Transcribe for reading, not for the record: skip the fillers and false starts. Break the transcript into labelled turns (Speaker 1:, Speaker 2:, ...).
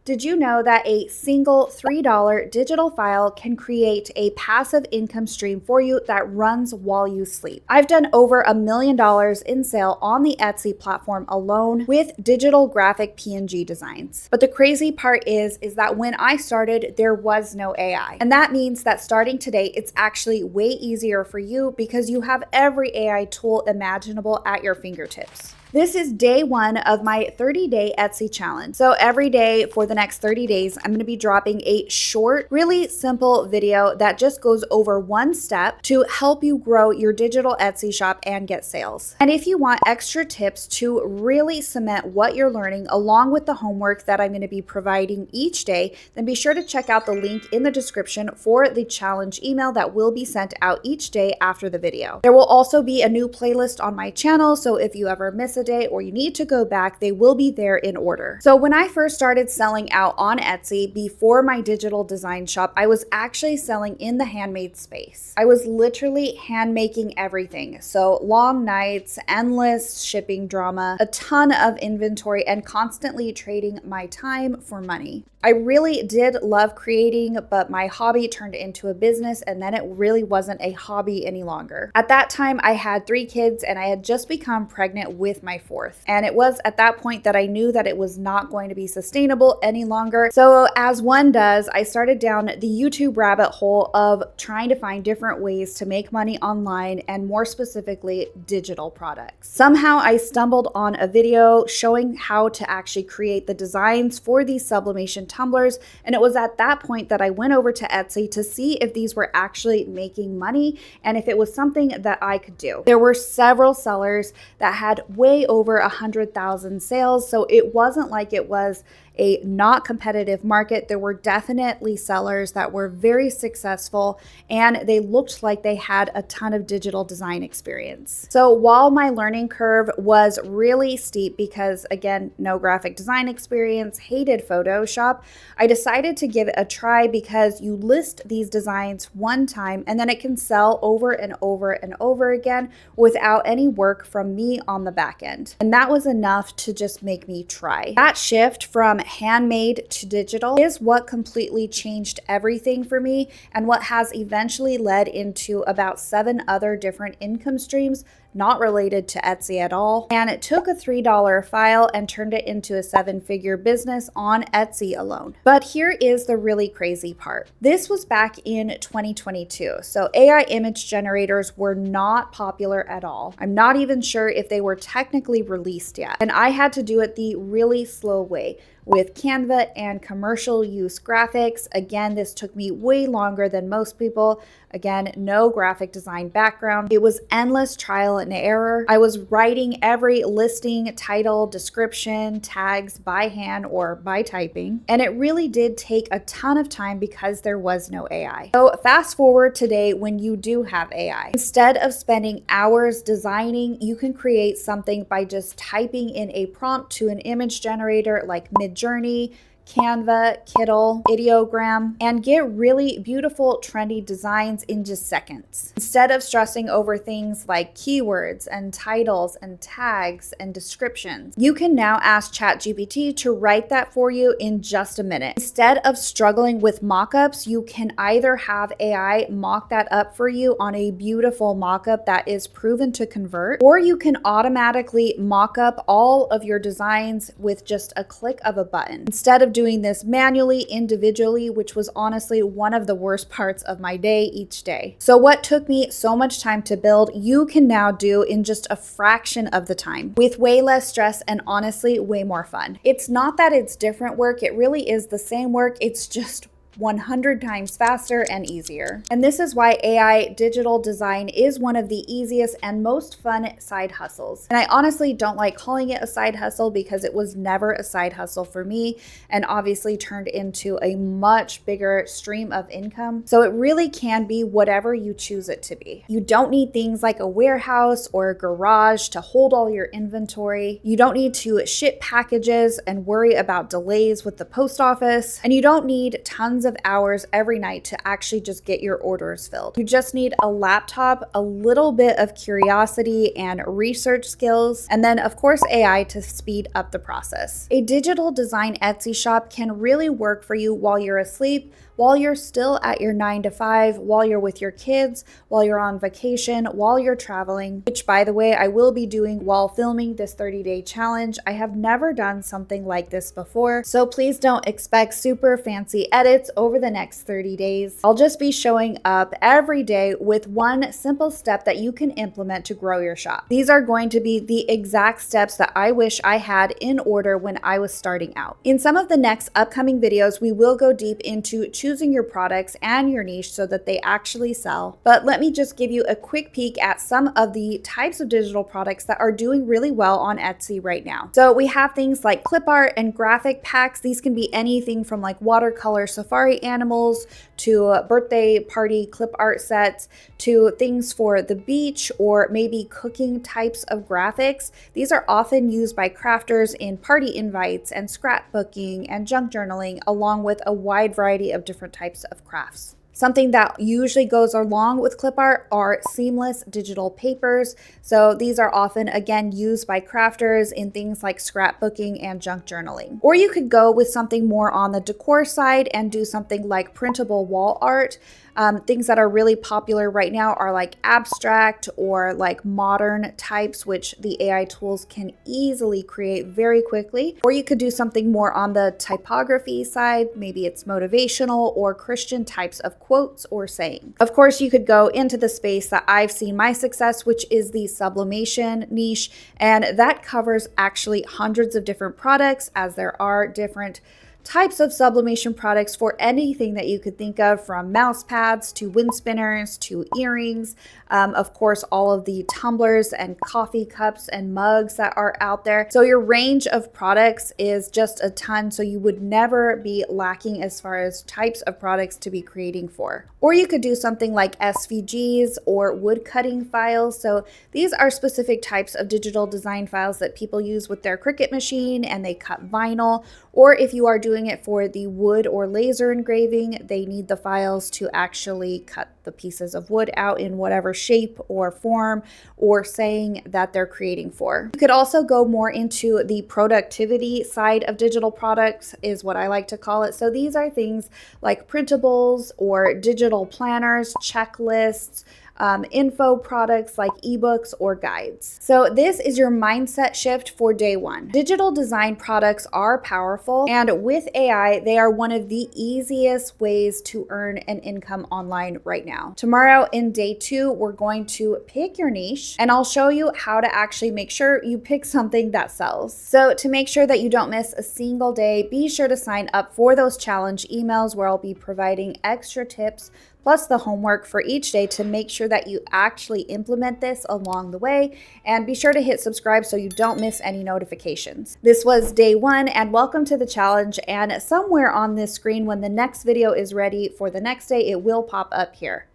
Speaker 1: Did you know that a single $3 digital file can create a passive income stream for you that runs while you sleep? I've done over $1 million in sale on the Etsy platform alone with digital graphic PNG designs. But the crazy part is that when I started, there was no AI. And that means that starting today, it's actually way easier for you because you have every AI tool imaginable at your fingertips. This is day one of my 30-day Etsy challenge. So every day for the next 30 days, I'm going to be dropping a short, really simple video that just goes over one step to help you grow your digital Etsy shop and get sales. And if you want extra tips to really cement what you're learning along with the homework that I'm going to be providing each day, then be sure to check out the link in the description for the challenge email that will be sent out each day after the video. There will also be a new playlist on my channel, so if you ever miss a day or you need to go back, they will be there in order. So when I first started selling out on Etsy before my digital design shop, I was actually selling in the handmade space. I was literally hand making everything. So long nights, endless shipping drama, a ton of inventory, and constantly trading my time for money. I really did love creating, but my hobby turned into a business, and then it really wasn't a hobby any longer. At that time, I had 3 kids and I had just become pregnant with my 4th. And it was at that point that I knew that it was not going to be sustainable any longer. So as one does, I started down the YouTube rabbit hole of trying to find different ways to make money online, and more specifically, digital products. Somehow I stumbled on a video showing how to actually create the designs for these sublimation tumblers, and it was at that point that I went over to Etsy to see if these were actually making money and if it was something that I could do. There were several sellers that had way over 100,000 sales, so it wasn't like it was a not competitive market. There were definitely sellers that were very successful and they looked like they had a ton of digital design experience. So while my learning curve was really steep because, again, no graphic design experience, hated Photoshop, I decided to give it a try because you list these designs one time and then it can sell over and over and over again without any work from me on the back end. And that was enough to just make me try. That shift from handmade to digital is what completely changed everything for me and what has eventually led into about 7 other different income streams not related to Etsy at all. And it took a $3 file and turned it into a 7-figure business on Etsy alone. But here is the really crazy part. This was back in 2022. So AI image generators were not popular at all. I'm not even sure if they were technically released yet. And I had to do it the really slow way with Canva and commercial use graphics. Again, this took me way longer than most people. Again, no graphic design background. It was endless trial and error. I was writing every listing, title, description, tags by hand or by typing. And it really did take a ton of time because there was no AI. So fast forward today when you do have AI. Instead of spending hours designing, you can create something by just typing in a prompt to an image generator like Midjourney, Canva, Kittl, Ideogram, and get really beautiful, trendy designs in just seconds. Instead of stressing over things like keywords and titles and tags and descriptions, you can now ask ChatGPT to write that for you in just a minute. Instead of struggling with mockups, you can either have AI mock that up for you on a beautiful mockup that is proven to convert, or you can automatically mock up all of your designs with just a click of a button. Instead of doing this manually, individually, which was honestly one of the worst parts of my day each day. So what took me so much time to build, you can now do in just a fraction of the time with way less stress and honestly way more fun. It's not that it's different work, it really is the same work, it's just 100 times faster and easier. And this is why AI digital design is one of the easiest and most fun side hustles. And I honestly don't like calling it a side hustle because it was never a side hustle for me and obviously turned into a much bigger stream of income. So it really can be whatever you choose it to be. You don't need things like a warehouse or a garage to hold all your inventory. You don't need to ship packages and worry about delays with the post office. And you don't need tons of hours every night to actually just get your orders filled. You just need a laptop, a little bit of curiosity and research skills, and then of course AI to speed up the process. A digital design Etsy shop can really work for you while you're asleep, while you're still at your 9 to 5, while you're with your kids, while you're on vacation, while you're traveling, which by the way, I will be doing while filming this 30-day challenge. I have never done something like this before, so please don't expect super fancy edits over the next 30 days. I'll just be showing up every day with one simple step that you can implement to grow your shop. These are going to be the exact steps that I wish I had in order when I was starting out. In some of the next upcoming videos, we will go deep into choosing your products and your niche so that they actually sell. But let me just give you a quick peek at some of the types of digital products that are doing really well on Etsy right now. So we have things like clip art and graphic packs. These can be anything from like watercolor safari animals to birthday party clip art sets to things for the beach or maybe cooking types of graphics. These are often used by crafters in party invites and scrapbooking and junk journaling, along with a wide variety of different types of crafts. Something that usually goes along with clip art are seamless digital papers. So these are often, again, used by crafters in things like scrapbooking and junk journaling. Or you could go with something more on the decor side and do something like printable wall art. Things that are really popular right now are like abstract or like modern types, which the AI tools can easily create very quickly. Or you could do something more on the typography side. Maybe it's motivational or Christian types of quotes or saying. Of course, you could go into the space that I've seen my success, which is the sublimation niche. And that covers actually hundreds of different products, as there are different types of sublimation products for anything that you could think of, from mouse pads to wind spinners to earrings. Of course, all of the tumblers and coffee cups and mugs that are out there. So your range of products is just a ton. So you would never be lacking as far as types of products to be creating for. Or you could do something like SVGs or wood cutting files. So these are specific types of digital design files that people use with their Cricut machine, and they cut vinyl. Or if you are doing it for the wood or laser engraving, they need the files to actually cut the pieces of wood out in whatever shape or form or saying that they're creating for. You could also go more into the productivity side of digital products, is what I like to call it. So these are things like printables or digital planners, checklists, info products like ebooks or guides. So this is your mindset shift for day one. Digital design products are powerful, and with AI, they are one of the easiest ways to earn an income online right now. Tomorrow in day two, we're going to pick your niche, and I'll show you how to actually make sure you pick something that sells. So to make sure that you don't miss a single day, be sure to sign up for those challenge emails where I'll be providing extra tips plus the homework for each day to make sure that you actually implement this along the way. And be sure to hit subscribe so you don't miss any notifications. This was day one, and welcome to the challenge. And somewhere on this screen, when the next video is ready for the next day, it will pop up here.